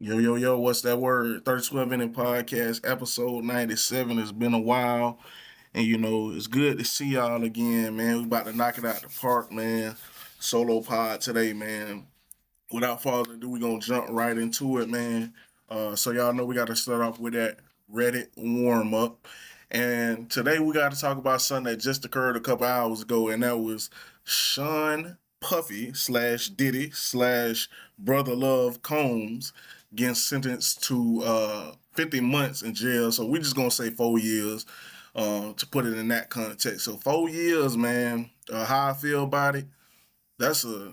Yo, yo, yo, what's that word? 12 Inning Podcast, episode 97. It's been a while. And, it's good to see y'all again, man. We about to knock it out the park, man. Solo pod today, man. Without further ado, we're going to jump right into it, man. So, y'all know we got to start off with that Reddit warm up. And today we got to talk about something that just occurred a couple hours ago, and that was Sean Puffy slash Diddy slash Brother Love Combs getting sentenced to 50 months in jail. So we're just going to say 4 years to put it in that context. So 4 years, man. How I feel about it,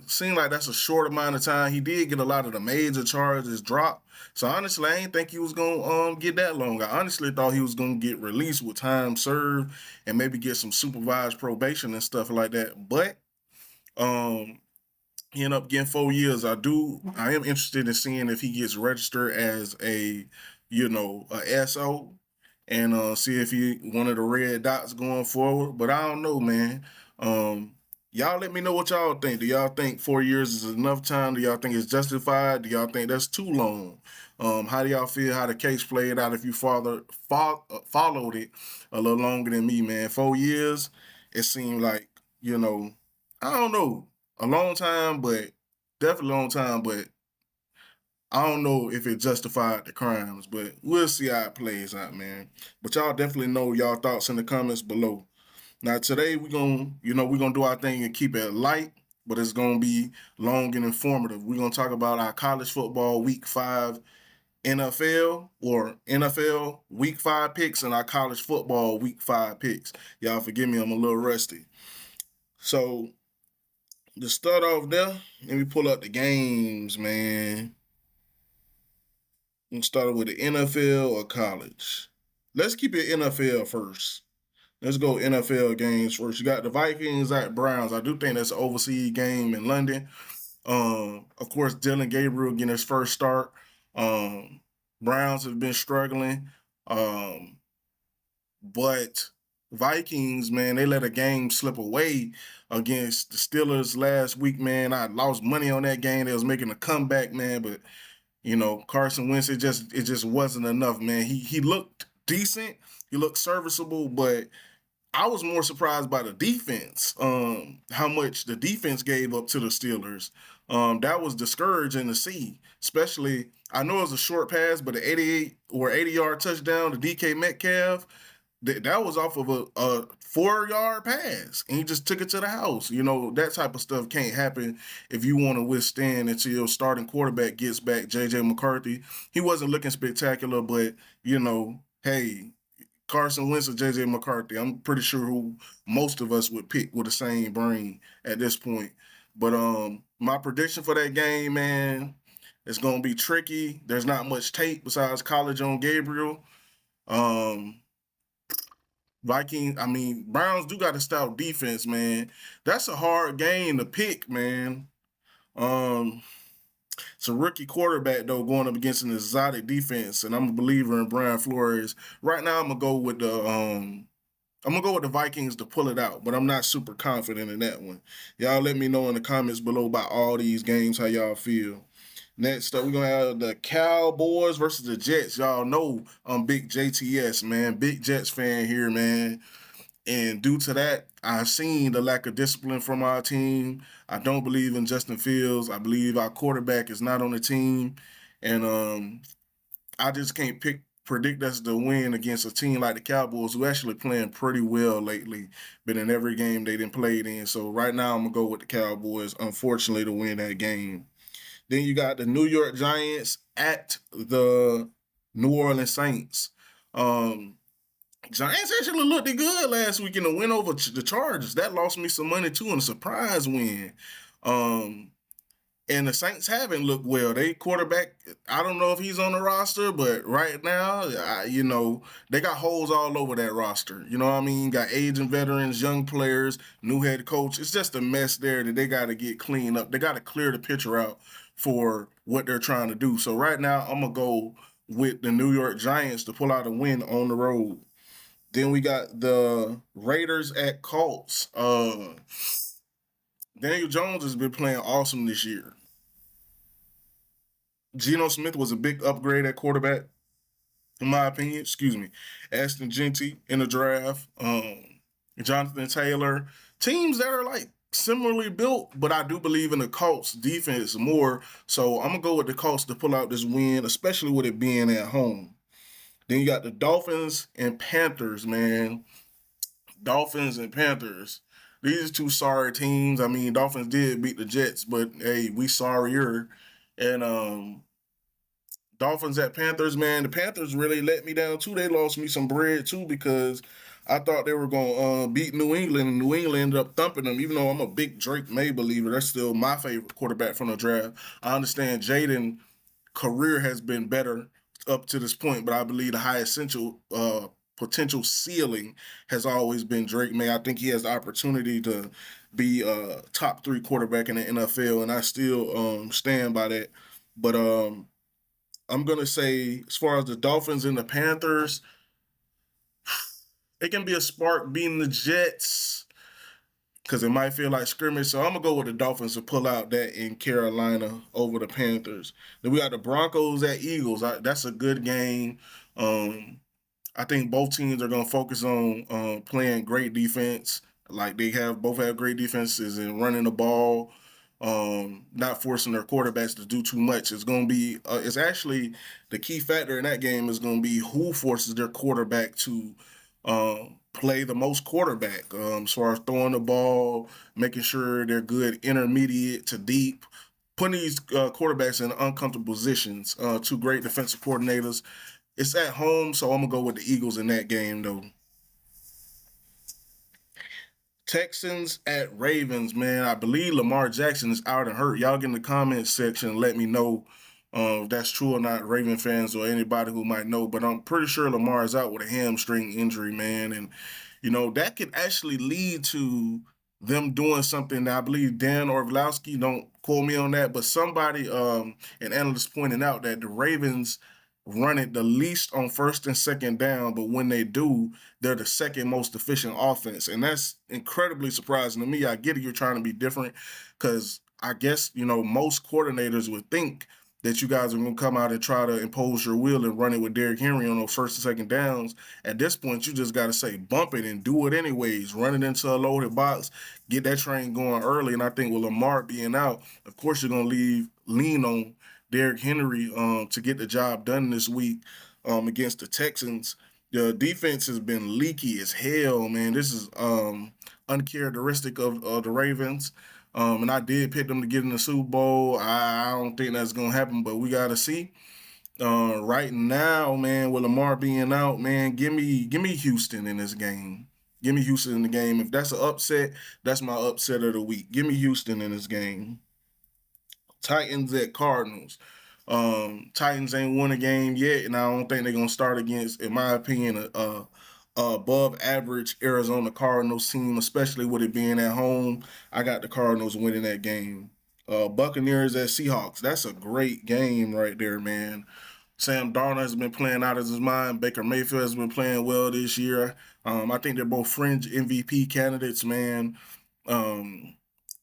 seem like that's a short amount of time. He did get a lot of the major charges dropped. So honestly, I ain't think he was gonna get that long. I honestly thought he was gonna get released with time served and maybe get some supervised probation and stuff like that. But um he ended up getting 4 years. I am interested in seeing if he gets registered as a SO and see if he one of the red dots going forward. But I don't know, man. Y'all let me know what y'all think. Do y'all think 4 years is enough time? Do y'all think it's justified? Do y'all think that's too long? How do y'all feel how the case played out if you followed it a little longer than me, man? 4 years, it seemed like, I don't know, a long time, but definitely a long time, but I don't know if it justified the crimes, but we'll see how it plays out, man. But y'all definitely know y'all thoughts in the comments below. Now today we're gonna do our thing and keep it light, but it's gonna be long and informative. We're gonna talk about our college football week 5 NFL week 5 picks and our college football week 5 picks. Y'all forgive me, I'm a little rusty. So to start off there, let me pull up the games, man. And start with the NFL or college. Let's keep it NFL first. Let's go NFL games first. You got the Vikings at Browns. I do think that's an overseas game in London. Of course, Dylan Gabriel getting his first start. Browns have been struggling. But Vikings, man, they let a game slip away against the Steelers last week, man. I lost money on that game. They was making a comeback, man, but Carson Wentz, it just wasn't enough, man. He looked decent, he looked serviceable, but I was more surprised by the defense, how much the defense gave up to the Steelers. That was discouraging to see, especially, I know it was a short pass, but the 88 or 80-yard touchdown to DK Metcalf, that was off of a 4-yard pass, and he just took it to the house. That type of stuff can't happen if you want to withstand until your starting quarterback gets back, J.J. McCarthy. He wasn't looking spectacular, but, hey, Carson Wentz or J.J. McCarthy, I'm pretty sure who most of us would pick with the same brain at this point. But my prediction for that game, man, it's going to be tricky. There's not much tape besides college on Gabriel. Um, Browns do got a stout defense, man. That's a hard game to pick, man. Um, it's a rookie quarterback though going up against an exotic defense, and I'm a believer in Brian Flores. Right now, I'm gonna go with the Vikings to pull it out, but I'm not super confident in that one. Y'all let me know in the comments below about all these games how y'all feel. Next up, we're gonna have the Cowboys versus the Jets. Y'all know I'm big JTS, man. Big Jets fan here, man. And due to that, I've seen the lack of discipline from our team. I don't believe in Justin Fields. I believe our quarterback is not on the team. And I just can't predict us to win against a team like the Cowboys, who actually playing pretty well lately. Been in every game they didn't played in. So right now I'm gonna go with the Cowboys, unfortunately, to win that game. Then you got the New York Giants at the New Orleans Saints. Giants actually looked good last week in a win over the Chargers. That lost me some money too in a surprise win. Um, and the Saints haven't looked well. They quarterback, I don't know if he's on the roster, but right now, they got holes all over that roster. You know what I mean? Got aging veterans, young players, new head coach. It's just a mess there that they got to get cleaned up. They got to clear the picture out for what they're trying to do. So right now, I'm going to go with the New York Giants to pull out a win on the road. Then we got the Raiders at Colts. Daniel Jones has been playing awesome this year. Geno Smith was a big upgrade at quarterback, in my opinion. Excuse me. Ashton Genty in the draft. Jonathan Taylor. Teams that are like similarly built, but I do believe in the Colts defense more. So I'm gonna go with the Colts to pull out this win, especially with it being at home. Then you got the Dolphins and Panthers, man. Dolphins and Panthers. These two sorry teams. I mean, Dolphins did beat the Jets, but hey, we sorrier. And Dolphins at Panthers, man. The Panthers really let me down too. They lost me some bread too because I thought they were gonna beat New England, and New England ended up thumping them. Even though I'm a big Drake May believer, that's still my favorite quarterback from the draft. I understand Jaden career has been better up to this point, but I believe the highest potential ceiling has always been Drake May. I think he has the opportunity to be a top 3 quarterback in the NFL, and I still stand by that. But I'm gonna say, as far as the Dolphins and the Panthers, it can be a spark beating the Jets because it might feel like scrimmage. So I'm gonna go with the Dolphins to pull out that in Carolina over the Panthers. Then we got the Broncos at Eagles. That's a good game. Um, I think both teams are going to focus on playing great defense. Like they both have great defenses and running the ball, not forcing their quarterbacks to do too much. It's going to be, it's actually the key factor in that game is going to be who forces their quarterback to play the most quarterback. As far as throwing the ball, making sure they're good intermediate to deep, putting these quarterbacks in uncomfortable positions. Two great defensive coordinators. It's at home, so I'm gonna go with the Eagles in that game, though. Texans at Ravens, man. I believe Lamar Jackson is out and hurt. Y'all get in the comments section and let me know if that's true or not, Raven fans or anybody who might know. But I'm pretty sure Lamar is out with a hamstring injury, man. And, that could actually lead to them doing something that I believe Dan Orlovsky, don't quote me on that, but somebody, an analyst pointed out that the Ravens run it the least on first and second down, but when they do, they're the second most efficient offense. And that's incredibly surprising to me. I get it, you're trying to be different because I guess, most coordinators would think that you guys are going to come out and try to impose your will and run it with Derrick Henry on those first and second downs. At this point, you just got to say bump it and do it anyways. Run it into a loaded box, get that train going early. And I think with Lamar being out, of course you're going to lean on Derrick Henry to get the job done this week against the Texans. The defense has been leaky as hell, man. This is uncharacteristic of the Ravens. And I did pick them to get in the Super Bowl. I don't think that's going to happen, but we got to see. Right now, man, with Lamar being out, man, give me Houston in this game. Give me Houston in the game. If that's an upset, that's my upset of the week. Give me Houston in this game. Titans at Cardinals. Titans ain't won a game yet, and I don't think they're gonna start against, in my opinion, above average Arizona Cardinals team, especially with it being at home. I got the Cardinals winning that game. Buccaneers at Seahawks. That's a great game right there, man. Sam Darnold has been playing out of his mind. Baker Mayfield has been playing well this year. I think they're both fringe MVP candidates, man. Um,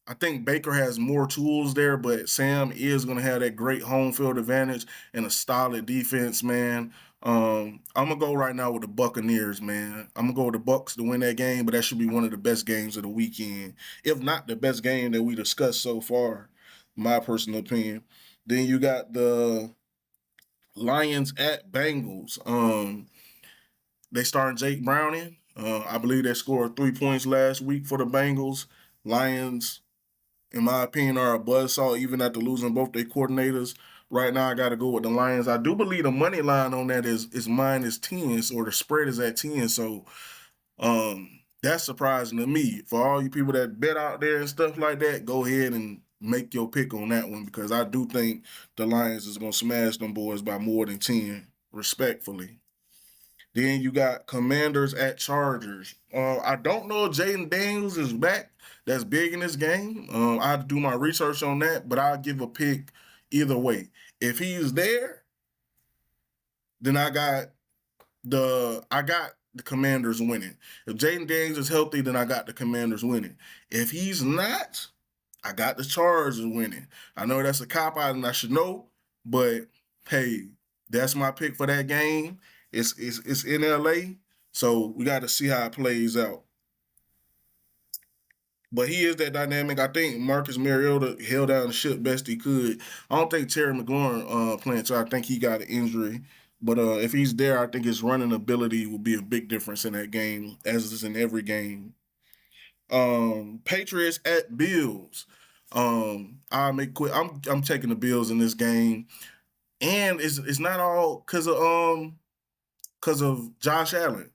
I think Baker has more tools there, but Sam is going to have that great home field advantage and a solid defense, man. I'm gonna go right now with the Buccaneers, man. I'm gonna go with the Bucks to win that game, but that should be one of the best games of the weekend, if not the best game that we discussed so far, my personal opinion. Then you got the Lions at Bengals. They started Jake Browning. I believe they scored 3 points last week for the Bengals. Lions, in my opinion, are a buzzsaw even after losing both their coordinators. Right now, I got to go with the Lions. I do believe the money line on that is -10, or the spread is at 10. So that's surprising to me. For all you people that bet out there and stuff like that, go ahead and make your pick on that one because I do think the Lions is going to smash them boys by more than 10, respectfully. Then you got Commanders at Chargers. I don't know if Jaden Daniels is back. That's big in this game. I have to do my research on that, but I'll give a pick either way. If he's there, then I got the Commanders winning. If Jaden Daniels is healthy, then I got the Commanders winning. If he's not, I got the Chargers winning. I know that's a cop out, and I should know, But hey, that's my pick for that game. It's in LA, so we got to see how it plays out. But he is that dynamic. I think Marcus Mariota held down the ship best he could. I don't think Terry McLaurin playing, so I think he got an injury. But if he's there, I think his running ability will be a big difference in that game, as is in every game. Patriots at Bills. I'll make quick. I'm taking the Bills in this game, and it's not all because of Josh Allen.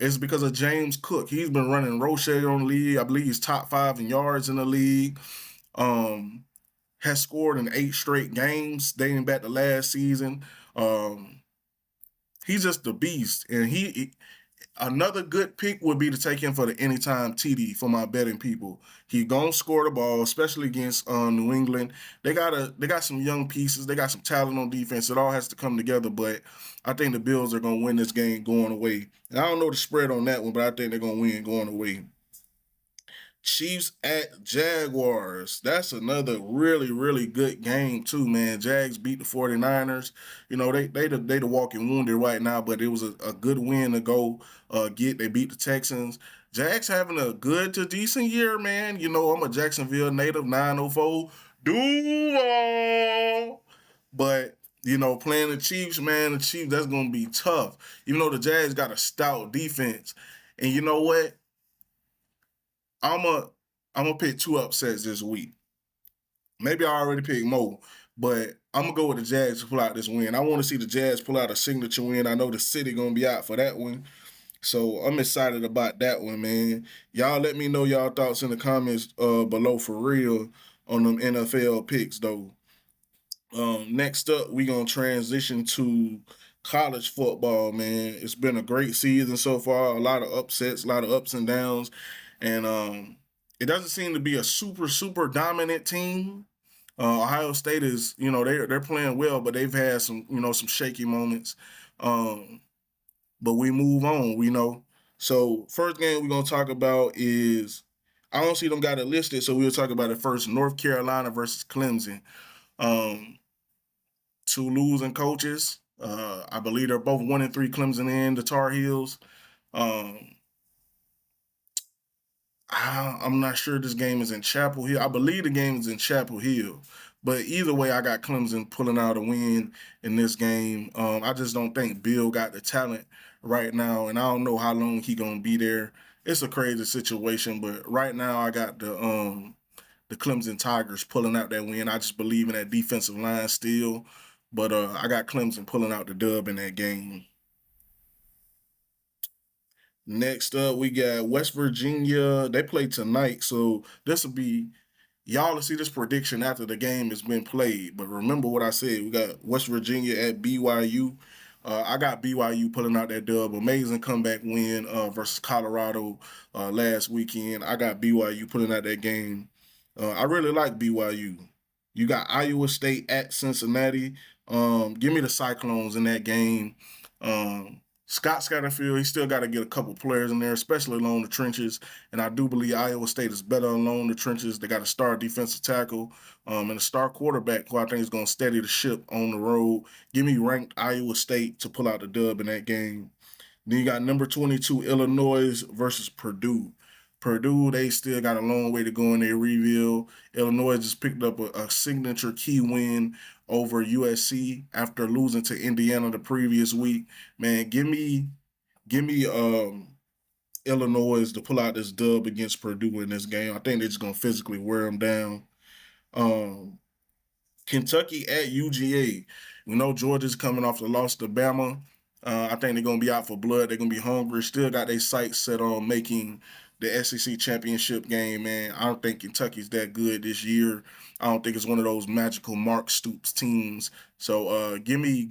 It's because of James Cook. He's been running Roche on the league. I believe he's top 5 in yards in the league. Um, has scored in 8 straight games dating back to last season. Um, he's just the beast, and he another good pick would be to take him for the anytime TD for my betting people. He gonna score the ball, especially against New England. They got some young pieces. They got some talent on defense. It all has to come together. But I think the Bills are gonna win this game going away. And I don't know the spread on that one, but I think they're gonna win going away. Chiefs at Jaguars. That's another really, really good game too, man. Jags beat the 49ers. You know, they the walking wounded right now, but it was a good win to go get. They beat the Texans. Jags having a good to decent year, man. You know, I'm a Jacksonville native, 904. Duval. But you know, playing the Chiefs, man, the Chiefs, that's gonna be tough. Even though the Jags got a stout defense. And you know what? I'm a I'm gonna pick 2 upsets this week. Maybe I already picked more, but I'm gonna go with the Jags to pull out this win. I want to see the Jags pull out a signature win. I know the city gonna be out for that one, so I'm excited about that one, man. Y'all let me know y'all thoughts in the comments below for real on them NFL picks though. Next up, we gonna transition to college football, man. It's been a great season so far. A lot of upsets, a lot of ups and downs, and it doesn't seem to be a super dominant team. Ohio State is, you know, they're playing well, but they've had some, you know, some shaky moments. Um, but we move on, you know. So first game we're gonna talk about is I don't see them got it listed, so we'll talk about it first. North Carolina versus Clemson. Um, 2 losing coaches. I believe they're both 1-3 Clemson and the Tar Heels. Um, I'm not sure this game is in Chapel Hill. I believe the game is in Chapel Hill. But either way, I got Clemson pulling out a win in this game. I just don't think Bill got the talent right now, and I don't know how long he gonna be there. It's a crazy situation, but right now I got the Clemson Tigers pulling out that win. I just believe in that defensive line still, but I got Clemson pulling out the dub in that game. Next up, we got West Virginia. They play tonight, so this will be y'all to see this prediction after the game has been played. But remember what I said. We got West Virginia at BYU. I got BYU pulling out that dub. Amazing comeback win versus Colorado last weekend. I got BYU pulling out that game. I really like BYU. You got Iowa State at Cincinnati. Give me the Cyclones in that game. Scott Satterfield, he still got to get a couple players in there, especially along the trenches. And I do believe Iowa State is better along the trenches. They got a star defensive tackle and a star quarterback who I think is going to steady the ship on the road. Give me ranked Iowa State to pull out the dub in that game. Then you got number 22 Illinois versus Purdue. Purdue, they still got a long way to go in their rebuild. Illinois just picked up a signature key win over USC after losing to Indiana the previous week. Man, give me Illinois to pull out this dub against Purdue in this game. I think they're just gonna physically wear them down. Um, Kentucky at UGA. We know Georgia's coming off the loss to Bama. I think they're going to be out for blood. They're going to be hungry. Still got their sights set on making the SEC championship game, man. I don't think Kentucky's that good this year. I don't think it's one of those magical Mark Stoops teams. So give me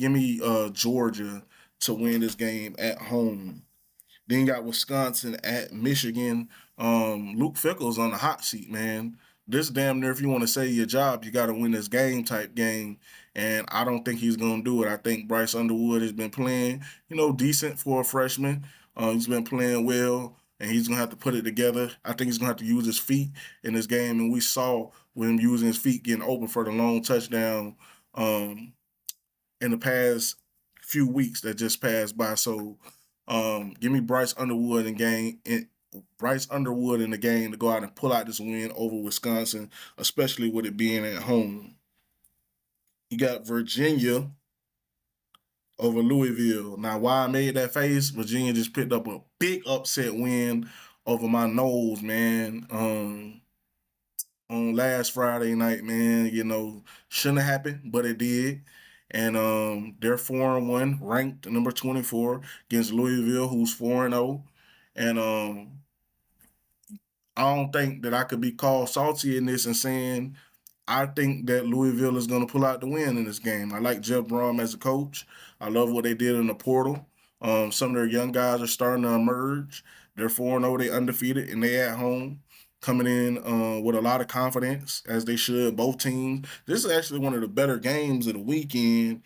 Georgia to win this game at home. Then you got Wisconsin at Michigan. Luke Fickle's on the hot seat, man. This damn near, if you want to save your job, you got to win this game type game. And I don't think he's going to do it. I think Bryce Underwood has been playing, you know, decent for a freshman. He's been playing well, and he's going to have to put it together. I think he's going to have to use his feet in this game. And we saw with him using his feet getting open for the long touchdown. in the past few weeks that just passed by. So give me Bryce Underwood in the game to go out and pull out this win over Wisconsin, especially with it being at home. You got Virginia over Louisville. Now, why I made that face, Virginia just picked up a big upset win over my nose, man. On last Friday night, man. Shouldn't have happened, but it did. And they're 4-1, ranked number 24 against Louisville, who's 4-0. And I don't think that I could be called salty in this and saying I think that Louisville is going to pull out the win in this game. I like Jeff Brom as a coach. I love what they did in the portal. Some of their young guys are starting to emerge. They're 4-0, they undefeated, and they at home coming in with a lot of confidence, as they should, both teams. This is actually one of the better games of the weekend.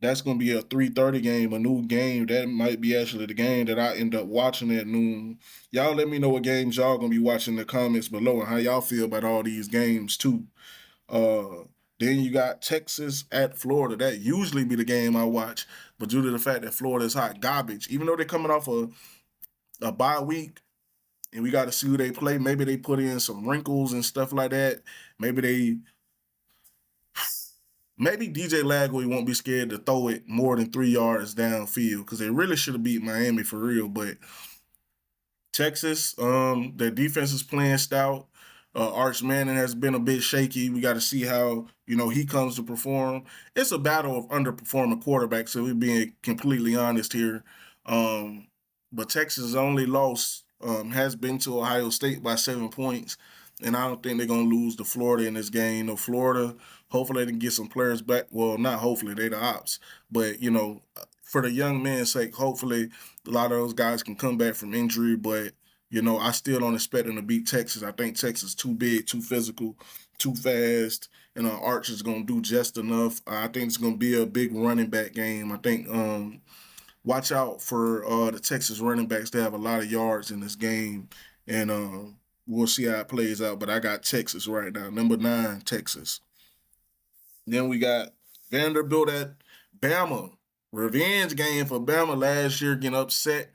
That's going to be a 3:30 game, a new game. That might be actually the game that I end up watching at noon. Y'all let me know what games y'all going to be watching in the comments below and how y'all feel about all these games, too. Uh, then you got Texas at Florida. That usually be the game I watch, but due to the fact that Florida is hot garbage, even though they're coming off a bye week, and we got to see who they play. Maybe they put in some wrinkles and stuff like that. Maybe DJ Lagway won't be scared to throw it more than 3 yards downfield, because they really should have beat Miami for real. But Texas, their defense is playing stout. Arch Manning has been a bit shaky. We got to see how he comes to perform. It's a battle of underperforming quarterbacks, so we're being completely honest here. But Texas' only loss has been to Ohio State by 7 points, and I don't think they're gonna lose to Florida in this game. Florida, hopefully they can get some players back. Well, not hopefully, they the ops, but for the young men's sake, hopefully a lot of those guys can come back from injury. But I still don't expect them to beat Texas. I think Texas is too big, too physical, too fast, and Arch is gonna do just enough. I think it's gonna be a big running back game. I think watch out for the Texas running backs. They have a lot of yards in this game, and we'll see how it plays out. But I got Texas right now, number 9, Texas. Then we got Vanderbilt at Bama. Revenge game for Bama last year, getting upset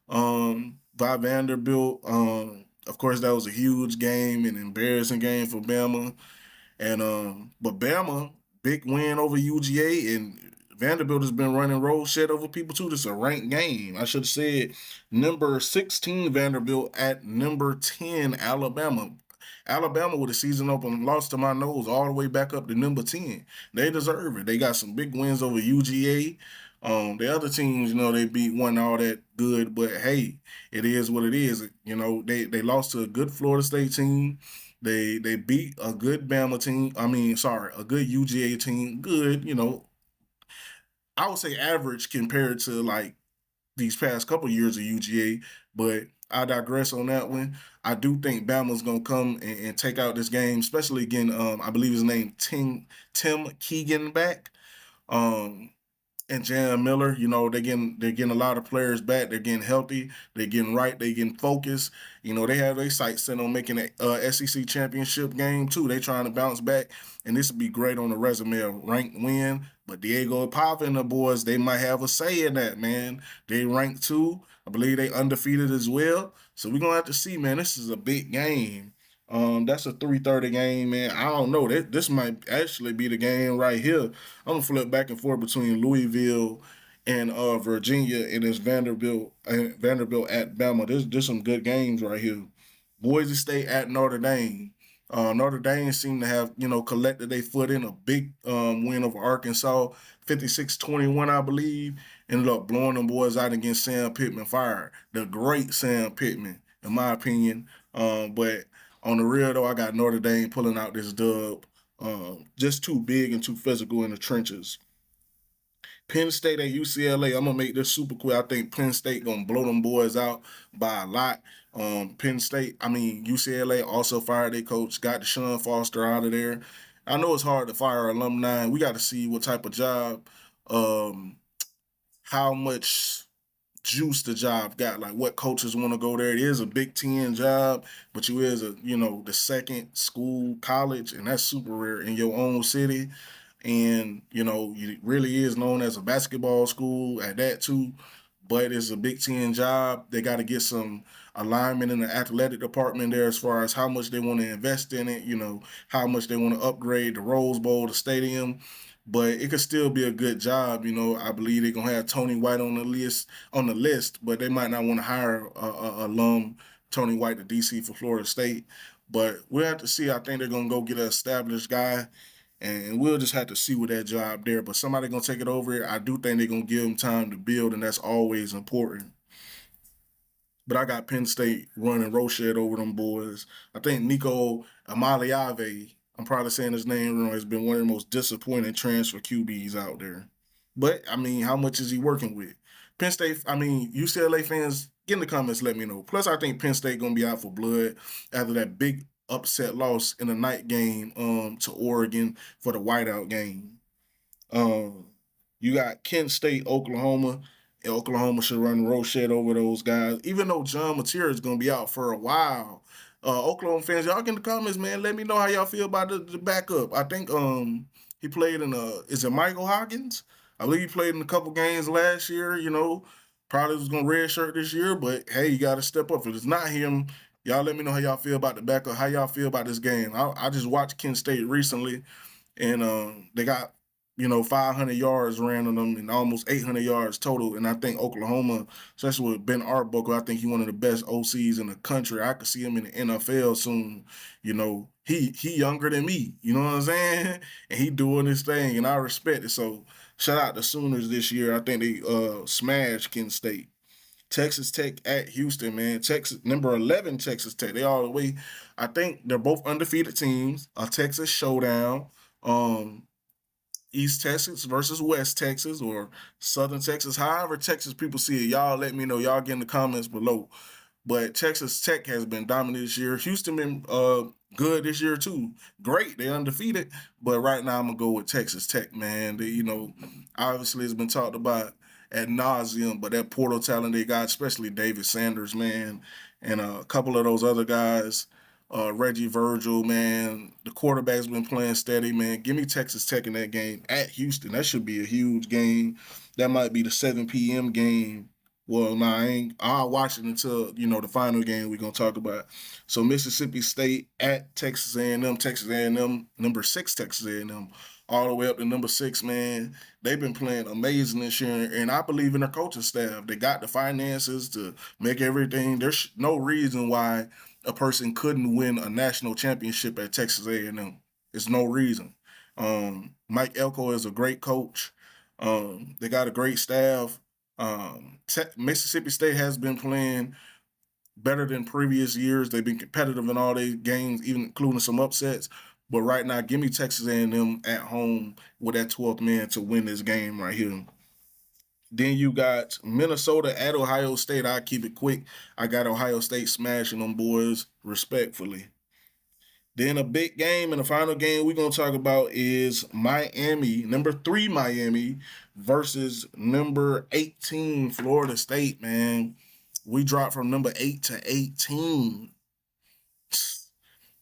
by Vanderbilt. Of course, that was a huge game, an embarrassing game for Bama. And but Bama, big win over UGA, and Vanderbilt has been running roll shit over people too. This is a ranked game. I should have said number 16 Vanderbilt at number 10 Alabama. Alabama with a season open lost to my nose all the way back up to number 10. They deserve it. They got some big wins over UGA. The other teams, they beat one all that good, but hey, it is what it is. They lost to a good Florida State team. They beat a good Bama team. A good UGA team. Good, I would say average compared to like these past couple years of UGA, but I digress on that one. I do think Bama's gonna come and take out this game, especially again. I believe his name Tim Keegan back. Um, and Jan Miller, they're getting a lot of players back. They're getting healthy. They're getting right. They're getting focused. They have their sights set on making a SEC championship game too. They're trying to bounce back, and this would be great on the resume of ranked win. But Diego Pava and the boys, they might have a say in that, man. They ranked 2. I believe they undefeated as well. So we're gonna have to see, man. This is a big game. That's a 3:30 game, man. I don't know. This might actually be the game right here. I'm gonna flip back and forth between Louisville and Virginia, and it's Vanderbilt at Bama. There's some good games right here. Boise State at Notre Dame. Notre Dame seemed to have collected their foot in a big win over Arkansas, 56-21, I believe. Ended up blowing them boys out against Sam Pittman Fire, the great Sam Pittman, in my opinion. But on the real though, I got Notre Dame pulling out this dub. Just too big and too physical in the trenches. Penn State at UCLA. I'm gonna make this super quick. I think Penn State gonna blow them boys out by a lot. UCLA also fired their coach, got Deshaun Foster out of there. I know it's hard to fire alumni. We got to see what type of job, how much juice the job got, like what coaches want to go there. It is a Big Ten job, but you is the second school college, and that's super rare in your own city. And it really is known as a basketball school at that too, but it's a Big Ten job. They got to get some alignment in the athletic department there as far as how much they want to invest in it, how much they want to upgrade the Rose Bowl, the stadium. But it could still be a good job. I believe they're gonna have Tony White on the list, but they might not want to hire alum Tony White to DC for Florida State. But we'll have to see. I think they're gonna go get an established guy, and we'll just have to see with that job there. But somebody gonna take it over. I do think they're gonna give them time to build, and that's always important. But I got Penn State running Rochet over them boys. I think Nico Amaliave, I'm probably saying his name wrong, has been one of the most disappointing transfer QBs out there. But I mean, how much is he working with? Penn State, I mean, UCLA fans, get in the comments, let me know. Plus, I think Penn State gonna be out for blood after that big upset loss in the night game to Oregon for the whiteout game. Um, you got Kent State, Oklahoma. And Oklahoma should run Rochet over those guys, even though John Mateer is going to be out for a while. Oklahoma fans, y'all get in the comments, man. Let me know how y'all feel about the backup. I think he played in is it Michael Hoggins? I believe he played in a couple games last year. Probably was going to redshirt this year, but hey, you got to step up. If it's not him, y'all let me know how y'all feel about the backup. How y'all feel about this game? I just watched Kent State recently, and they got 500 yards ran on them and almost 800 yards total. And I think Oklahoma, especially with Ben Arbuckle, I think he's one of the best OCs in the country. I could see him in the NFL soon. He younger than me. You know what I'm saying? And he doing his thing, and I respect it. So shout out to Sooners this year. I think they smashed Kent State. Texas Tech at Houston, man. Texas, number 11, Texas Tech. They all the way. I think they're both undefeated teams. A Texas showdown. East Texas versus West Texas or Southern Texas, however Texas people see it. Y'all let me know. Y'all get in the comments below. But Texas Tech has been dominant this year. Houston been good this year too. Great, they undefeated. But right now I'm gonna go with Texas Tech, man. Obviously it's been talked about ad nauseum, but that portal talent they got, especially David Sanders, man, and a couple of those other guys. Reggie Virgil, man. The quarterback's been playing steady, man. Give me Texas Tech in that game at Houston. That should be a huge game. That might be the 7 p.m. game. Well, nah, I'll watch it until, the final game we're going to talk about. So Mississippi State at Texas A&M. Texas A&M, number 6 Texas A&M. All the way up to number 6, man. They've been playing amazing this year, and I believe in their coaching staff. They got the finances to make everything. There's no reason why a person couldn't win a national championship at Texas A&M. There's no reason. Mike Elko is a great coach. They got a great staff. Mississippi State has been playing better than previous years. They've been competitive in all their games, even including some upsets. But right now, give me Texas A&M at home with that 12th man to win this game right here. Then you got Minnesota at Ohio State. I keep it quick. I got Ohio State smashing them boys respectfully. Then a big game, and the final game we're going to talk about is Miami, number 3 Miami versus number 18 Florida State, man. We dropped from number 8 to 18.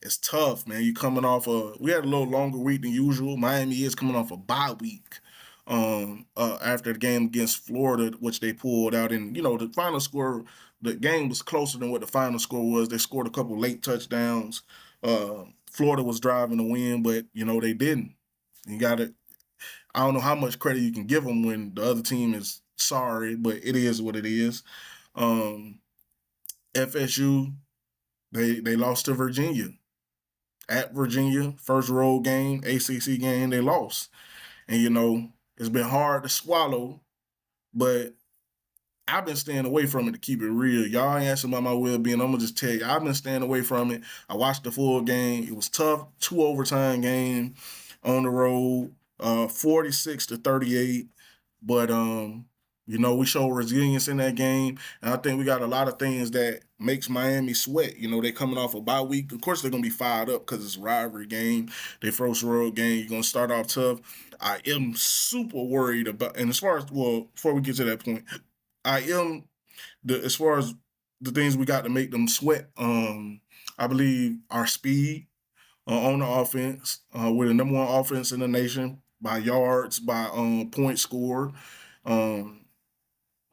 It's tough, man. You coming off we had a little longer week than usual. Miami is coming off a bye week after the game against Florida, which they pulled out. And, the final score, the game was closer than what the final score was. They scored a couple late touchdowns. Florida was driving to win, but, they didn't. You got it. I don't know how much credit you can give them when the other team is sorry, but it is what it is. FSU, they lost to Virginia. At Virginia, first road game, ACC game, they lost. And, it's been hard to swallow, but I've been staying away from it to keep it real. Y'all ain't asking about my well-being. I'm going to just tell you, I've been staying away from it. I watched the full game. It was tough. 2 overtime game on the road, 46-38. But, we showed resilience in that game. And I think we got a lot of things that makes Miami sweat. They coming off a bye week. Of course, they're going to be fired up because it's a rivalry game. They first road game. You're going to start off tough. I am super worried about, and before we get to that point, I am as far as the things we got to make them sweat. I believe our speed on the offense. We're the number 1 offense in the nation by yards, by point score. Um,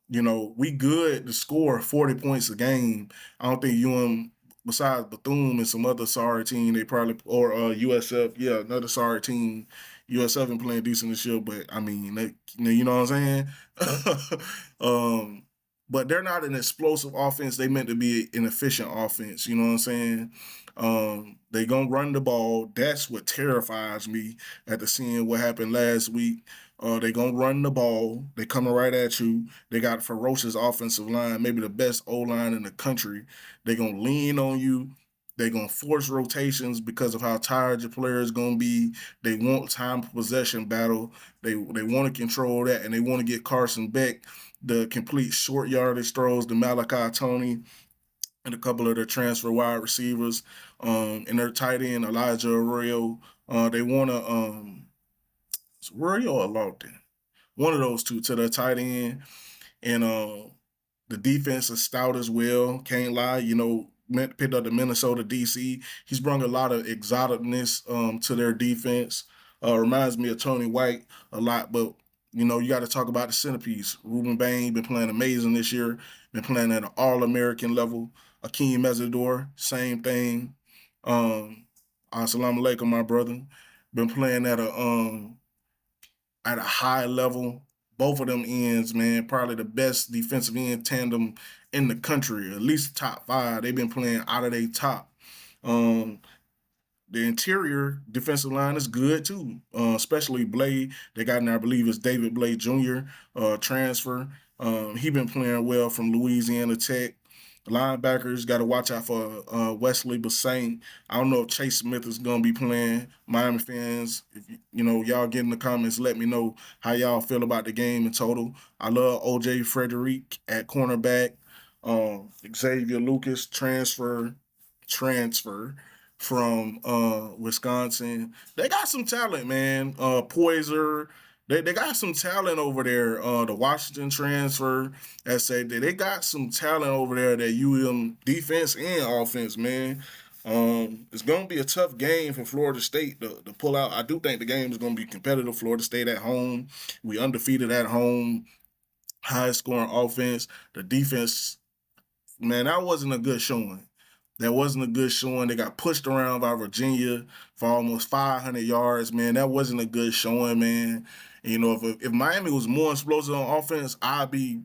we good to score 40 points a game. I don't think besides Bethune and some other sorry team, they probably, or USF, yeah, another sorry team. USF been playing decent this year, but I mean, you know what I'm saying? um, but they're not an explosive offense. They meant to be an efficient offense. You know what I'm saying? They gonna run the ball. That's what terrifies me after seeing what happened last week. They gonna run the ball. They coming right at you. They got a ferocious offensive line, maybe the best O-line in the country. They gonna lean on you. They gonna force rotations because of how tired your player is gonna be. They want time possession battle. They want to control that, and they want to get Carson Beck the complete short yardage throws to Malachi Tony and a couple of their transfer wide receivers, and their tight end Elijah Arroyo. They want to it's Arroyo or Lofton, one of those two to their tight end, and the defense is stout as well. Can't lie, picked up the Minnesota DC. He's brought a lot of exoticness to their defense. Reminds me of Tony White a lot, but you got to talk about the centerpiece. Ruben Bain been playing amazing this year. Been playing at an All-American level. Akeem Mesidor, same thing. Assalamu alaikum, my brother. Been playing at a high level. Both of them ends, man, probably the best defensive end tandem in the country, at least top five. They've been playing out of their top. Um, the interior defensive line is good too, especially Blade. They got in there, I believe it's David Blade Jr., transfer. He been playing well from Louisiana Tech. Linebackers got to watch out for Wesley Bassane. I don't know if Chase Smith is going to be playing. Miami fans, if y'all get in the comments, let me know how y'all feel about the game in total. I love O.J. Frederick at cornerback. Xavier Lucas transfer from Wisconsin. They got some talent, man. Poiser. They got some talent over there. The Washington transfer, they got some talent over there that defense and offense, man. It's gonna be a tough game for Florida State to pull out. I do think the game is gonna be competitive. Florida State at home. We undefeated at home. High scoring offense. The defense, man, that wasn't a good showing. That wasn't a good showing. They got pushed around by Virginia for almost 500 yards, man. That wasn't a good showing, man. And, if Miami was more explosive on offense, I'd be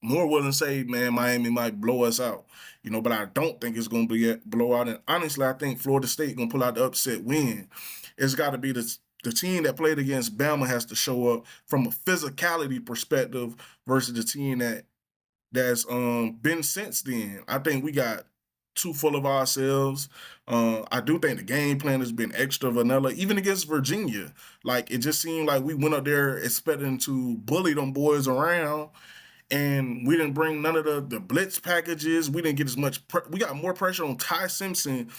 more willing to say, man, Miami might blow us out. But I don't think it's going to be a blowout. And honestly, I think Florida State going to pull out the upset win. It's got to be the team that played against Bama has to show up from a physicality perspective versus the team that's been since then. I think we got too full of ourselves. I do think the game plan has been extra vanilla, even against Virginia. Like, it just seemed like we went up there expecting to bully them boys around, and we didn't bring none of the blitz packages. We didn't get as much. We got more pressure on Ty Simpson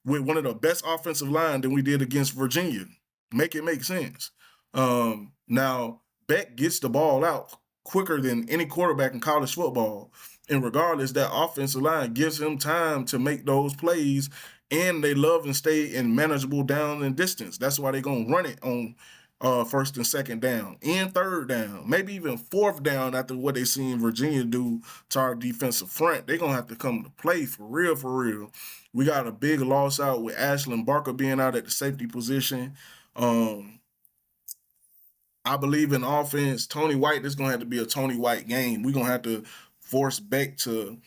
with one of the best offensive line than we did against Virginia. Make it make sense. Now, Beck gets the ball out quicker than any quarterback in college football. And regardless, that offensive line gives him time to make those plays, and they love and stay in manageable down and distance. That's why they're going to run it on first and second down, and third down, maybe even fourth down after what they seen Virginia do to our defensive front. They're going to have to come to play for real, for real. We got a big loss out with Ashlyn Barker being out at the safety position. I believe in offense. Tony White, this is going to have to be a Tony White game. We're going to have to force Beck to,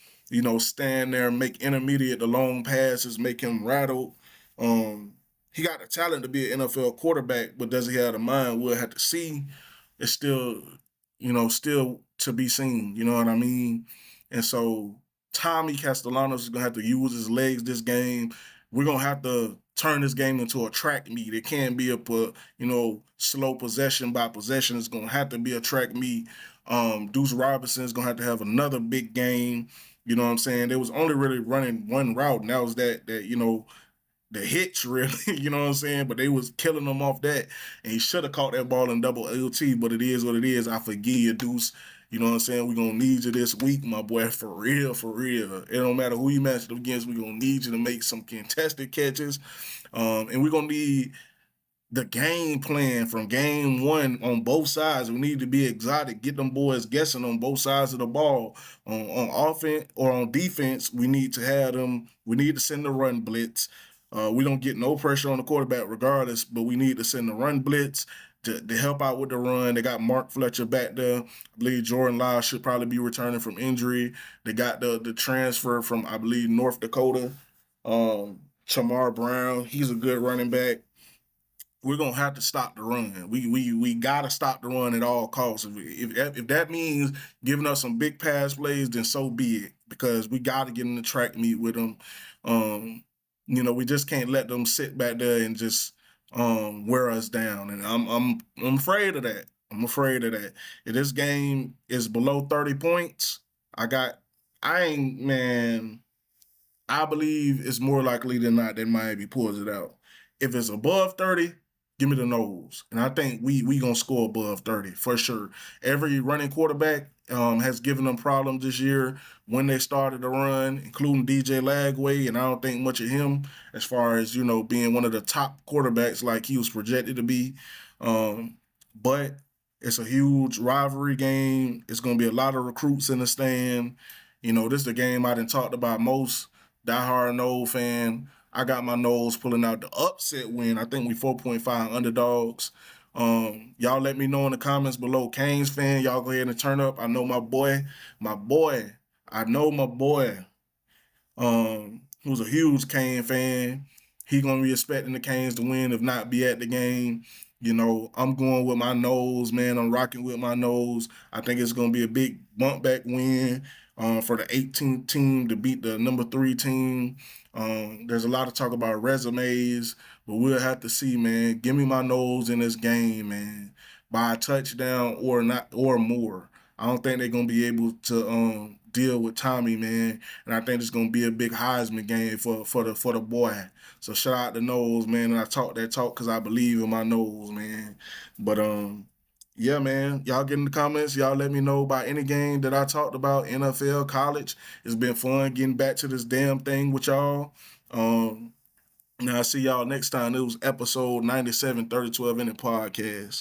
stand there and make intermediate the long passes, make him rattle. He got the talent to be an NFL quarterback, but does he have the mind? We'll have to see. It's still, still to be seen. You know what I mean? And so Tommy Castellanos is going to have to use his legs this game. We're going to have to turn this game into a track meet. It can't be slow possession by possession. It's going to have to be a track meet. Deuce Robinson is going to have another big game. You know what I'm saying? They was only really running one route, and that was that the hitch, really, you know what I'm saying? But they was killing them off that, and he should have caught that ball in double LT, but it is what it is. I forgive you, Deuce. You know what I'm saying? We're going to need you this week, my boy, for real, for real. It don't matter who you match up against, we're going to need you to make some contested catches, and we're going to need the game plan from game one on both sides. We need to be exotic, get them boys guessing on both sides of the ball. On offense or on defense, we need to have them. We need to send the run blitz. We don't get no pressure on the quarterback regardless, but we need to send the run blitz to help out with the run. They got Mark Fletcher back there. I believe Jordan Lyle should probably be returning from injury. They got the transfer from, I believe, North Dakota. Chamar Brown, he's a good running back. We're gonna have to stop the run. We gotta stop the run at all costs. If that means giving us some big pass plays, then so be it. Because we gotta get in the track meet with them. We just can't let them sit back there and just wear us down. And I'm afraid of that. I'm afraid of that. If this game is below 30 points, I ain't man. I believe it's more likely than not that Miami pulls it out. If it's above 30, give me the nose. And I think we gonna score above 30 for sure. Every running quarterback has given them problems this year when they started to run, including DJ Lagway, and I don't think much of him as far as, being one of the top quarterbacks like he was projected to be. But it's a huge rivalry game. It's gonna be a lot of recruits in the stand. This is the game I done talked about most. Diehard Nole fan. I got my nose pulling out the upset win. I think we 4.5 underdogs. Y'all let me know in the comments below. Canes fan, y'all go ahead and turn up. I know my boy. I know my boy. Who's a huge Cane fan. He gonna be expecting the Canes to win, if not be at the game. I'm going with my nose, man. I'm rocking with my nose. I think it's gonna be a big bump back win for the 18th team to beat the number 3 team. There's a lot of talk about resumes, but we'll have to see, man. Give me my nose in this game, man, by a touchdown or not or more. I don't think they're gonna be able to deal with Tommy, man, and I think it's gonna be a big Heisman game for the boy. So shout out to Nose, man, and I talk that talk because I believe in my nose, man. But yeah, man, y'all get in the comments. Y'all let me know about any game that I talked about, NFL, college. It's been fun getting back to this damn thing with y'all. Now I see y'all next time. It was episode 97, 3012 in the podcast.